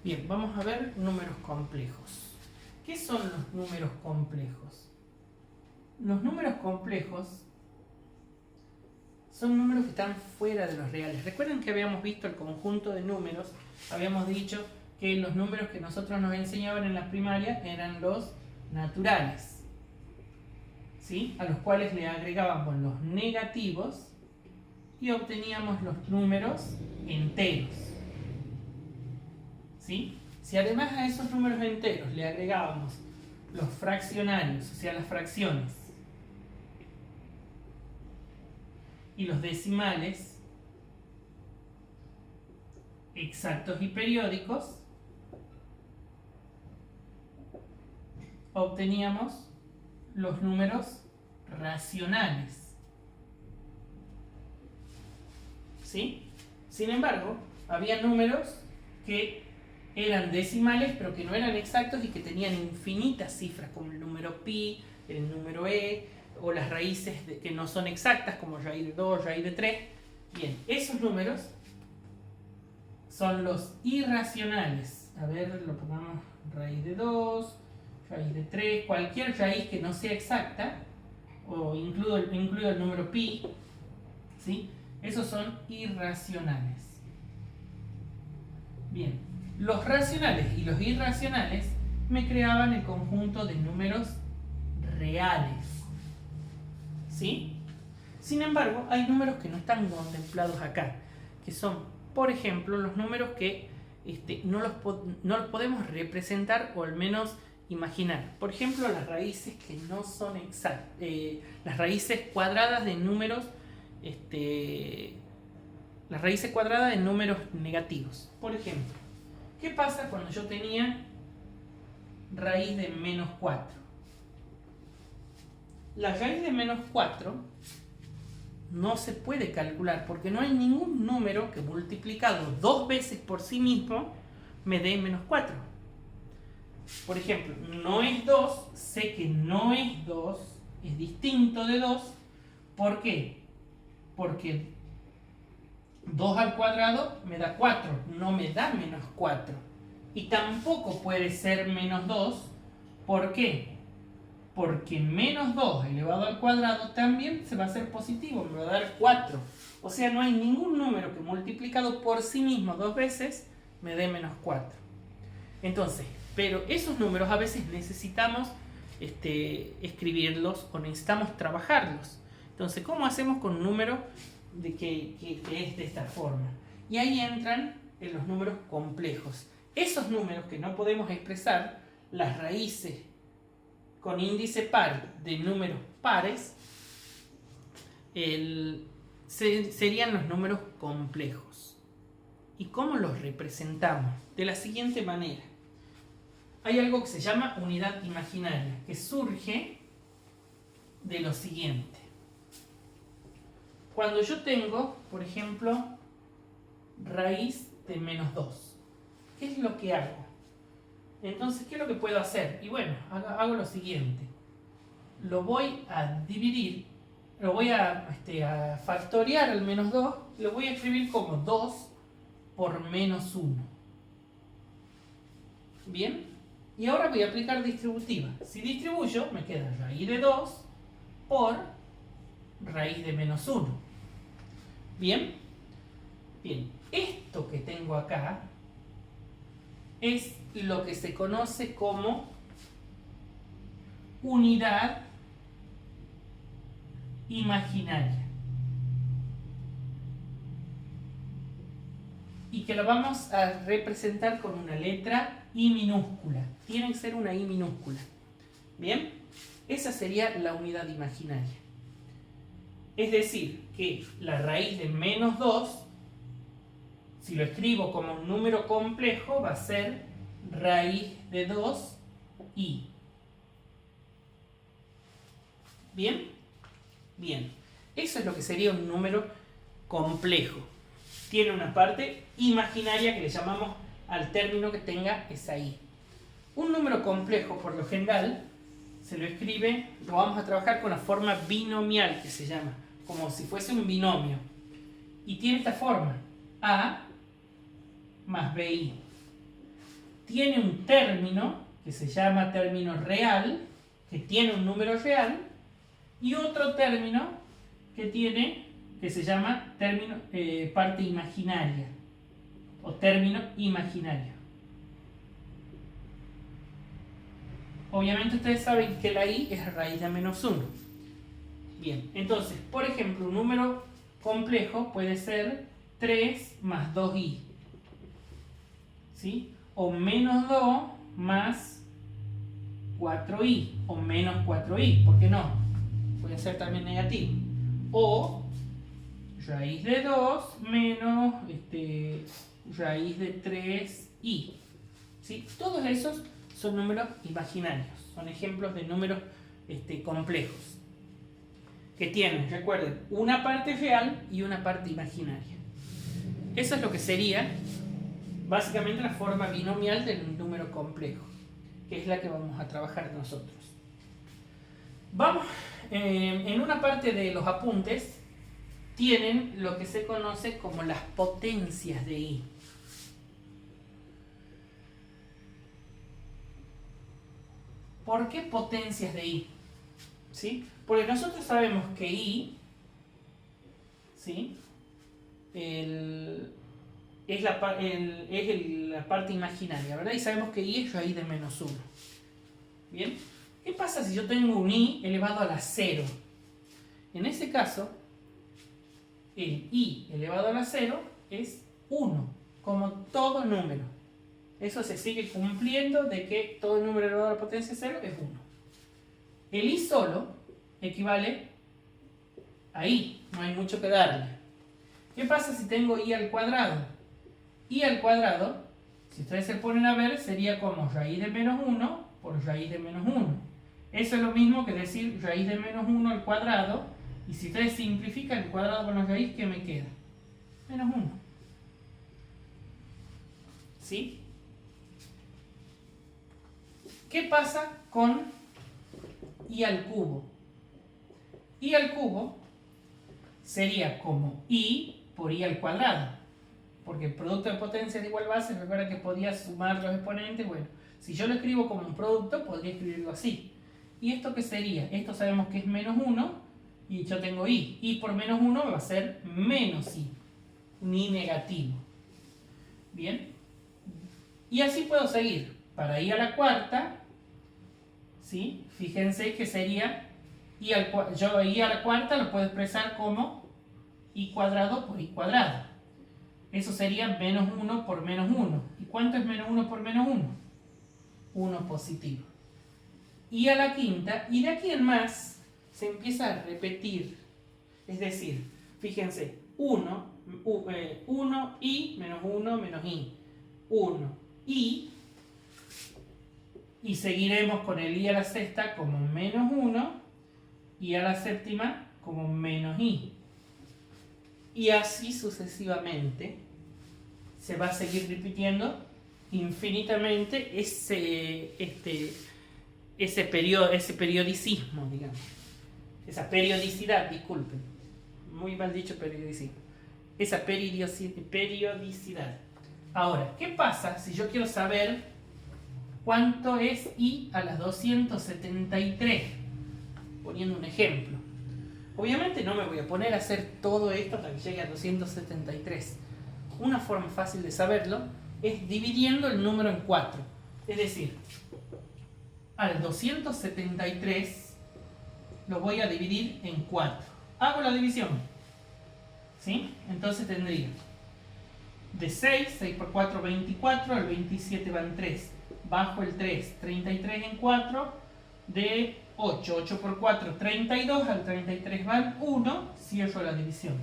Bien, vamos a ver números complejos. ¿Qué son los números complejos? Los números complejos son números que están fuera de los reales. Recuerden que habíamos visto el conjunto de números, habíamos dicho que los números que nosotros nos enseñaban en la primaria eran los naturales, ¿sí? A los cuales le agregábamos los negativos y obteníamos los números enteros, ¿sí? Si además a esos números enteros le agregábamos los fraccionarios, o sea, las fracciones, y los decimales exactos y periódicos, obteníamos los números racionales, ¿sí? Sin embargo, había números que eran decimales pero que no eran exactos y que tenían infinitas cifras, como el número pi, el número e, o las raíces que no son exactas, como raíz de 2, raíz de 3. Bien, esos números son los irracionales. A ver, lo pongamos raíz de 2, raíz de 3, cualquier raíz que no sea exacta, o incluido el número pi, ¿sí? Esos son irracionales. Bien, los racionales y los irracionales me creaban el conjunto de números reales, ¿sí? Sin embargo, hay números que no están contemplados acá, que son, por ejemplo, los números que no los podemos representar o al menos imaginar. Por ejemplo, las raíces que no son exactas, las raíces cuadradas de números, las raíces cuadradas de números negativos. Por ejemplo, ¿qué pasa cuando yo tenía raíz de menos 4? La raíz de menos 4 no se puede calcular porque no hay ningún número que multiplicado dos veces por sí mismo me dé menos 4. Por ejemplo, no es 2, sé que no es 2, es distinto de 2. ¿Por qué? Porque 2 al cuadrado me da 4, no me da menos 4. Y tampoco puede ser menos 2. ¿Por qué? Porque menos 2 elevado al cuadrado también se va a hacer positivo, me va a dar 4. O sea, no hay ningún número que multiplicado por sí mismo dos veces me dé menos 4. Entonces, pero esos números a veces necesitamos escribirlos o necesitamos trabajarlos. Entonces, ¿cómo hacemos con un número que es de esta forma? Y ahí entran en los números complejos. Esos números que no podemos expresar, las raíces con índice par de números pares, serían los números complejos. ¿Y cómo los representamos? De la siguiente manera. Hay algo que se llama unidad imaginaria, que surge de lo siguiente. Cuando yo tengo, por ejemplo, raíz de menos 2, ¿qué es lo que hago? Entonces, ¿qué es lo que puedo hacer? Y bueno, hago lo siguiente. Lo voy a dividir, lo voy a factoriar al menos 2, lo voy a escribir como 2 por menos 1. ¿Bien? Y ahora voy a aplicar distributiva. Si distribuyo, me queda raíz de 2 por raíz de menos 1. ¿Bien? Bien, esto que tengo acá es lo que se conoce como unidad imaginaria. Y que lo vamos a representar con una letra I minúscula. Tiene que ser una I minúscula. ¿Bien? Esa sería la unidad imaginaria. Es decir, que la raíz de menos 2, si lo escribo como un número complejo, va a ser raíz de 2i. ¿Bien? Bien. Eso es lo que sería un número complejo. Tiene una parte imaginaria que le llamamos al término que tenga esa i. Un número complejo, por lo general, se lo escribe, lo vamos a trabajar con la forma binomial, que se llama, como si fuese un binomio. Y tiene esta forma, a más bi. tiene un término que se llama término real, que tiene un número real, y otro término que se llama término, parte imaginaria o término imaginario. Obviamente ustedes saben que la i es raíz de menos 1. Bien, entonces, por ejemplo, un número complejo puede ser 3 más 2i, ¿sí? O menos 2 más 4i, o menos 4i, ¿por qué no? Puede ser también negativo. O raíz de 2 menos raíz de 3i, ¿sí? Todos esos son números imaginarios, son ejemplos de números complejos, que tienen, recuerden, una parte real y una parte imaginaria. Eso es lo que sería básicamente la forma binomial del número complejo, que es la que vamos a trabajar nosotros. Vamos, en una parte de los apuntes tienen lo que se conoce como las potencias de i. ¿Por qué potencias de i? ¿Sí? Porque nosotros sabemos que i, ¿sí? Es la parte imaginaria, ¿verdad? Y sabemos que i es raíz de menos 1. ¿Bien? ¿Qué pasa si yo tengo un i elevado a la 0? En ese caso, el i elevado a la 0 es 1, como todo número. Eso se sigue cumpliendo de que todo número elevado a la potencia 0 es 1. El i solo equivale a i, no hay mucho que darle. ¿Qué pasa si tengo i al cuadrado? I al cuadrado, si ustedes se ponen a ver, sería como raíz de menos 1 por raíz de menos 1. Eso es lo mismo que decir raíz de menos 1 al cuadrado, y si ustedes simplifican el cuadrado por la raíz, ¿qué me queda? Menos 1. ¿Sí? ¿Qué pasa con i al cubo? I al cubo sería como i por i al cuadrado, porque el producto de potencias de igual base, recuerda que podía sumar los exponentes. Bueno, si yo lo escribo como un producto, podría escribirlo así. ¿Y esto qué sería? Esto sabemos que es menos 1, y yo tengo i. I por menos 1 va a ser menos i, un i negativo. Bien, y así puedo seguir. Para i a la cuarta, ¿sí? Fíjense que sería i a la cuarta lo puedo expresar como i cuadrado por i cuadrado. Eso sería menos 1 por menos 1. ¿Y cuánto es menos 1 por menos 1? 1 positivo. I a la quinta, y de aquí en más se empieza a repetir. Es decir, fíjense, 1i menos 1 menos i. 1i, y seguiremos con el i a la sexta como menos 1, y a la séptima como menos i. Y así sucesivamente se va a seguir repitiendo infinitamente ese periodicismo, digamos. Esa periodicidad, disculpen. Muy mal dicho periodicismo. Esa periodicidad. Ahora, ¿qué pasa si yo quiero saber cuánto es i a la 273? Poniendo un ejemplo. Obviamente no me voy a poner a hacer todo esto hasta que llegue a 273. Una forma fácil de saberlo es dividiendo el número en 4. Es decir, al 273 lo voy a dividir en 4. Hago la división, ¿sí? Entonces tendría de 6 por 4, 24, al 27 van 3. Bajo el 3, 33 en 4, de 8 por 4, 32, al 33 van 1, cierro la división.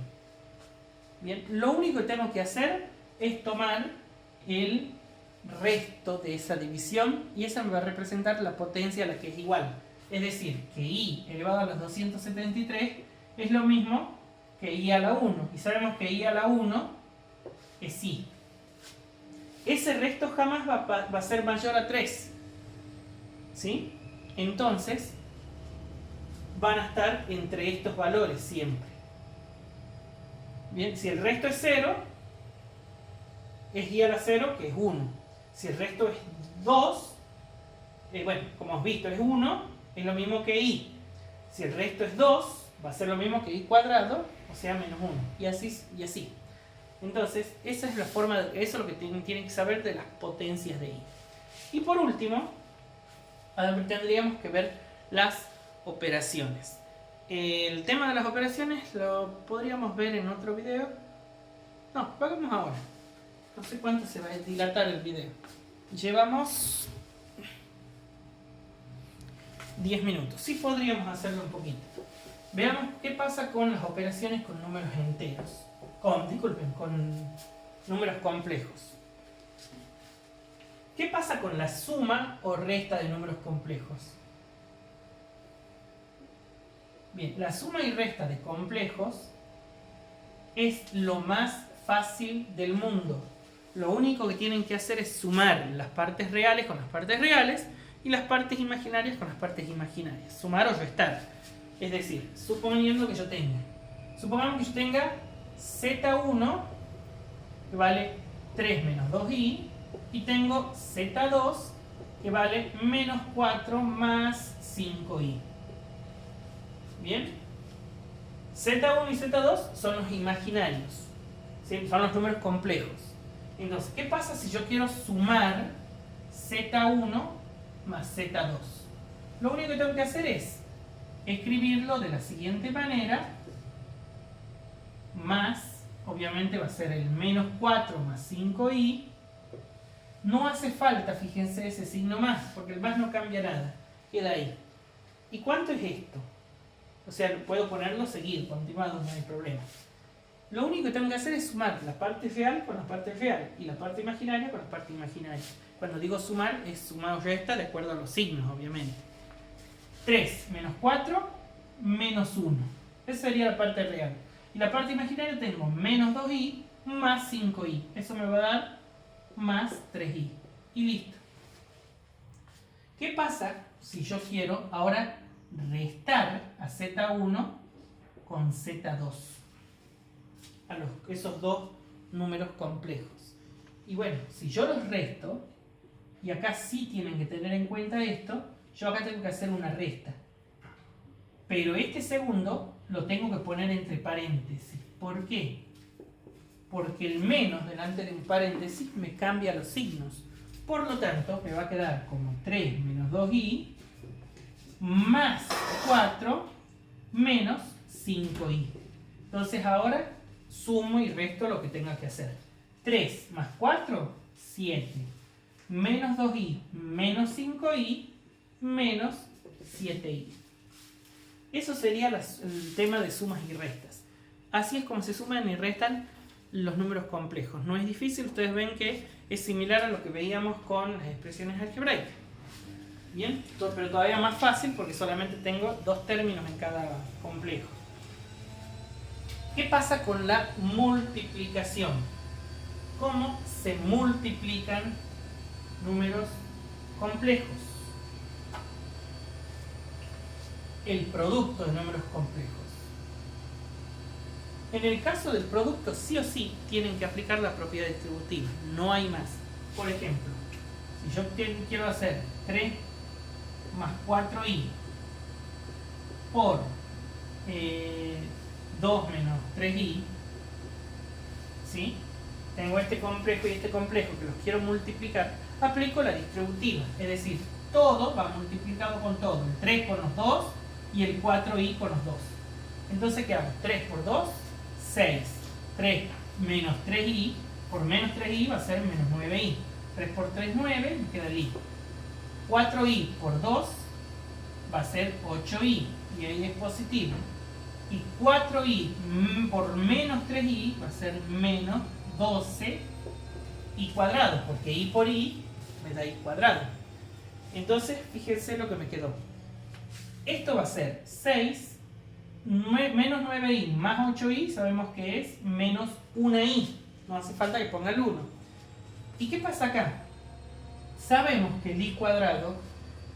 Bien, lo único que tengo que hacer es tomar el resto de esa división, y esa me va a representar la potencia a la que es igual. Es decir, que i elevado a los 273 es lo mismo que i a la 1, y sabemos que i a la 1 es i. Ese resto jamás va a ser mayor a 3, ¿sí? Entonces van a estar entre estos valores siempre. Bien, si el resto es 0, es i a la 0, que es 1. Si el resto es 2, bueno, como has visto es 1, es lo mismo que i. Si el resto es 2, va a ser lo mismo que i cuadrado, o sea, menos 1. Y así, y así. Entonces, esa es la forma, eso es lo que tienen que saber de las potencias de i. Y por último, tendríamos que ver las operaciones. El tema de las operaciones lo podríamos ver en otro video. No, lo hagamos ahora. No sé cuánto se va a dilatar el video. Llevamos 10 minutos. Sí podríamos hacerlo un poquito. Veamos qué pasa con las operaciones con números enteros. Con números complejos. ¿Qué pasa con la suma o resta de números complejos? Bien, la suma y resta de complejos es lo más fácil del mundo. Lo único que tienen que hacer es sumar las partes reales con las partes reales y las partes imaginarias con las partes imaginarias. Sumar o restar. Es decir, supongamos que yo tenga Z1 que vale 3 menos 2i y tengo Z2 que vale menos 4 más 5i. Bien, Z1 y Z2 son los imaginarios, ¿sí? Son los números complejos. Entonces, ¿qué pasa si yo quiero sumar Z1 más Z2? Lo único que tengo que hacer es escribirlo de la siguiente manera, más, obviamente va a ser el menos 4 más 5i. No hace falta, fíjense, ese signo más, porque el más no cambia nada, queda ahí. ¿Y cuánto es esto? O sea, puedo ponerlo seguido, continuado, no hay problema. Lo único que tengo que hacer es sumar la parte real con la parte real y la parte imaginaria con la parte imaginaria. Cuando digo sumar, es suma o resta de acuerdo a los signos, obviamente. 3 menos 4 menos 1. Esa sería la parte real. Y la parte imaginaria tengo menos 2i más 5i. Eso me va a dar más 3i. Y listo. ¿Qué pasa si yo quiero ahora restar a Z1 con Z2? A esos dos números complejos. Y bueno, si yo los resto, y acá sí tienen que tener en cuenta esto, yo acá tengo que hacer una resta. Pero este segundo lo tengo que poner entre paréntesis. ¿Por qué? Porque el menos delante de un paréntesis me cambia los signos. Por lo tanto, me va a quedar como 3 menos 2i más 4 menos 5i. Entonces ahora sumo y resto lo que tenga que hacer. 3 más 4, 7. Menos 2i menos 5i menos 7i. Eso sería el tema de sumas y restas. Así es como se suman y restan los números complejos. No es difícil, ustedes ven que es similar a lo que veíamos con las expresiones algebraicas. Bien, pero todavía más fácil porque solamente tengo dos términos en cada complejo. ¿Qué pasa con la multiplicación? ¿Cómo se multiplican números complejos? El producto de números complejos. En el caso del producto, sí o sí, tienen que aplicar la propiedad distributiva. No hay más. Por ejemplo, si yo quiero hacer 3 más 4i por 2 menos 3i, ¿sí? Tengo este complejo y este complejo que los quiero multiplicar, aplico la distributiva. Es decir, todo va multiplicado con todo. El 3 con los 2 y el 4i con los 2. Entonces, ¿qué hago? 3 por 2, 6. 3 menos 3i por menos 3i va a ser menos 9i. 3 por 3, 9, me queda el i. 4i por 2 va a ser 8i, y ahí es positivo. Y 4i por menos 3i va a ser menos 12i cuadrado, porque i por i me da i cuadrado. Entonces, fíjense lo que me quedó. Esto va a ser 6 menos 9i más 8i, sabemos que es menos 1i. No hace falta que ponga el 1. ¿Y qué pasa acá? Sabemos que el i cuadrado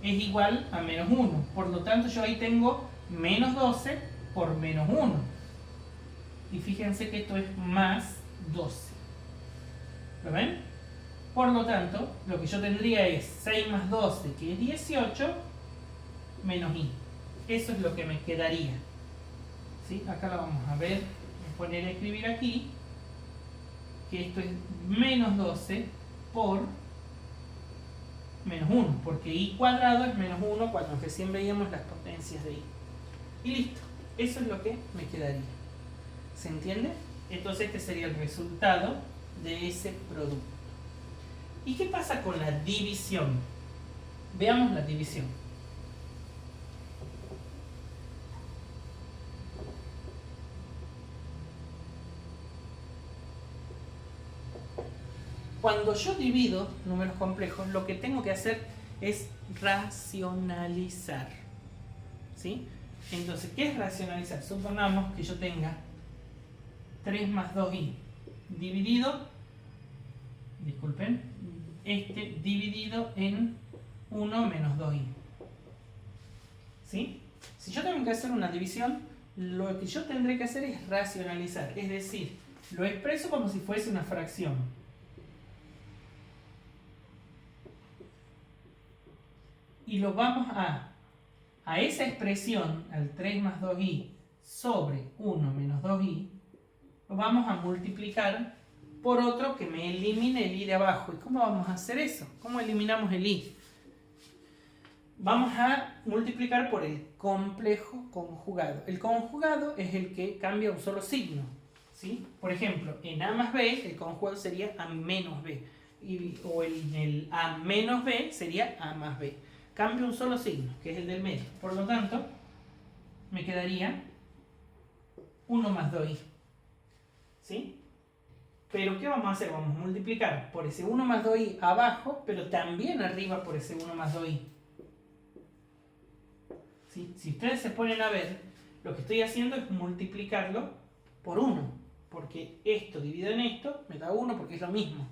es igual a menos 1. Por lo tanto, yo ahí tengo menos 12 por menos 1. Y fíjense que esto es más 12. ¿Lo ven? Por lo tanto, lo que yo tendría es 6 más 12, que es 18, menos i. Eso es lo que me quedaría. ¿Sí? Acá lo vamos a ver. Voy a poner a escribir aquí que esto es menos 12 por menos 1, porque i cuadrado es menos 1 cuando recién veíamos las potencias de i. Y listo. Eso es lo que me quedaría. ¿Se entiende? Entonces este sería el resultado de ese producto. ¿Y qué pasa con la división? Veamos la división. Cuando yo divido números complejos, lo que tengo que hacer es racionalizar. ¿Sí? Entonces, ¿qué es racionalizar? Supongamos que yo tenga 3 más 2i dividido, disculpen, dividido en 1 menos 2i. ¿Sí? Si yo tengo que hacer una división, lo que yo tendré que hacer es racionalizar, es decir, lo expreso como si fuese una fracción. Y lo vamos a esa expresión, al 3 más 2i sobre 1 menos 2i, lo vamos a multiplicar por otro que me elimine el i de abajo. ¿Y cómo vamos a hacer eso? ¿Cómo eliminamos el i? Vamos a multiplicar por el complejo conjugado. El conjugado es el que cambia un solo signo. ¿Sí? Por ejemplo, en a más b, el conjugado sería a menos b. O en el a menos b sería a más b. Cambia un solo signo, que es el del medio. Por lo tanto, me quedaría 1 más 2i. ¿Sí? Pero ¿qué vamos a hacer? Vamos a multiplicar por ese 1 más 2i abajo, pero también arriba por ese 1 más 2i. ¿Sí? Si ustedes se ponen a ver, lo que estoy haciendo es multiplicarlo por 1, porque esto dividido en esto me da 1 porque es lo mismo.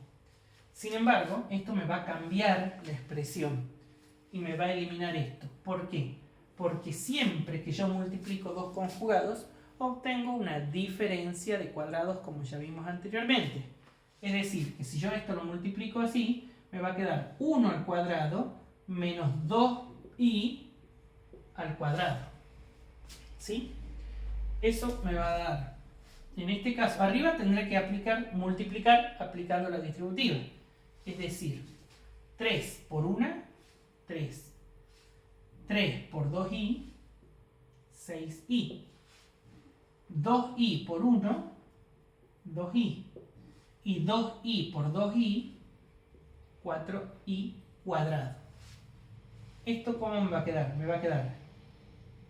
Sin embargo, esto me va a cambiar la expresión y me va a eliminar esto. ¿Por qué? Porque siempre que yo multiplico dos conjugados, obtengo una diferencia de cuadrados como ya vimos anteriormente. Es decir, que si yo esto lo multiplico así, me va a quedar 1 al cuadrado menos 2i al cuadrado. ¿Sí? Eso me va a dar, en este caso, arriba tendré que multiplicar aplicando la distributiva. Es decir, 3 por 1, 3. 3 por 2i, 6i. 2i por 1, 2i. Y 2i por 2i, 4i cuadrado. ¿Esto cómo me va a quedar? Me va a quedar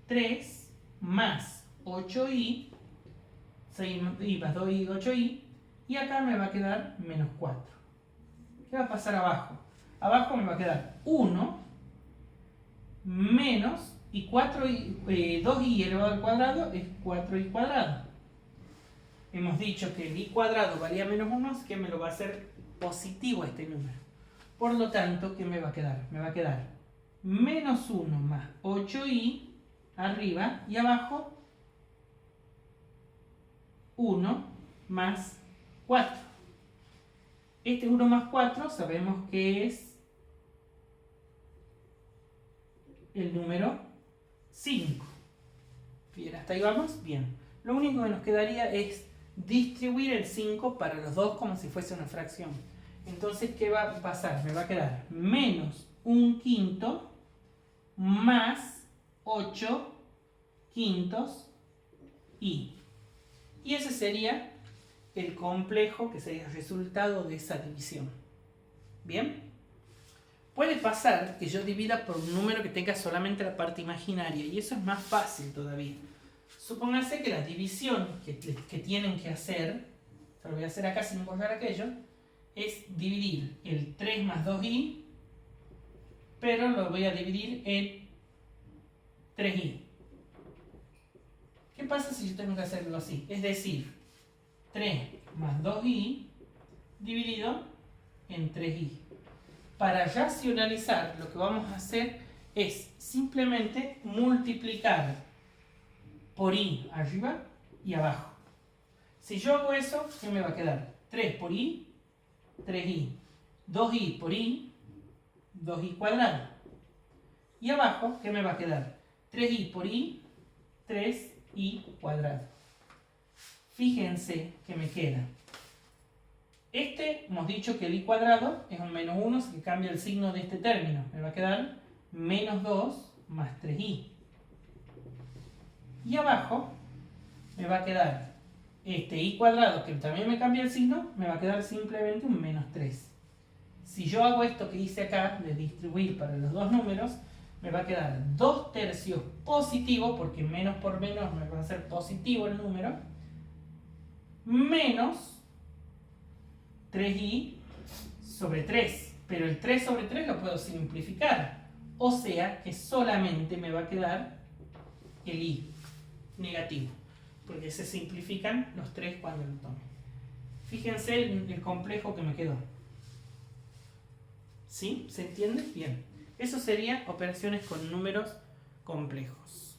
3 más 8i, 6i más 2i, 8i, y acá me va a quedar menos 4. ¿Qué va a pasar abajo? Abajo me va a quedar 1 menos, y 2i elevado al cuadrado es 4i cuadrado. Hemos dicho que el i cuadrado valía menos 1, así que me lo va a hacer positivo este número. Por lo tanto, ¿qué me va a quedar? Me va a quedar menos 1 más 8i arriba y abajo 1 más 4. Este 1 más 4 sabemos que es el número 5. Bien, hasta ahí vamos. Bien. Lo único que nos quedaría es distribuir el 5 para los dos como si fuese una fracción. Entonces, ¿qué va a pasar? Me va a quedar menos 1/5 más 8 quintos i. Y ese sería el complejo que sería el resultado de esa división. ¿Bien? Puede pasar que yo divida por un número que tenga solamente la parte imaginaria, y eso es más fácil todavía. Supóngase que la división que tienen que hacer, lo voy a hacer acá sin borrar aquello, es dividir el 3 más 2i, pero lo voy a dividir en 3i. ¿Qué pasa si yo tengo que hacerlo así? Es decir, 3 más 2i dividido en 3i. Para racionalizar, lo que vamos a hacer es simplemente multiplicar por i arriba y abajo. Si yo hago eso, ¿qué me va a quedar? 3 por i, 3i. 2i por i, 2i cuadrado. Y abajo, ¿qué me va a quedar? 3i por i, 3i cuadrado. Fíjense que me queda. Hemos dicho que el i cuadrado es un menos 1, así que cambia el signo de este término. Me va a quedar menos 2 más 3i. Y abajo me va a quedar este i cuadrado, que también me cambia el signo, me va a quedar simplemente un menos 3. Si yo hago esto que hice acá, de distribuir para los dos números, me va a quedar 2 tercios positivo, porque menos por menos me va a ser positivo el número, menos 3i sobre 3. Pero el 3 sobre 3 lo puedo simplificar. O sea que solamente me va a quedar el i negativo, porque se simplifican los 3 cuando lo tome. Fíjense el complejo que me quedó. ¿Sí? ¿Se entiende? Bien. Eso sería operaciones con números complejos.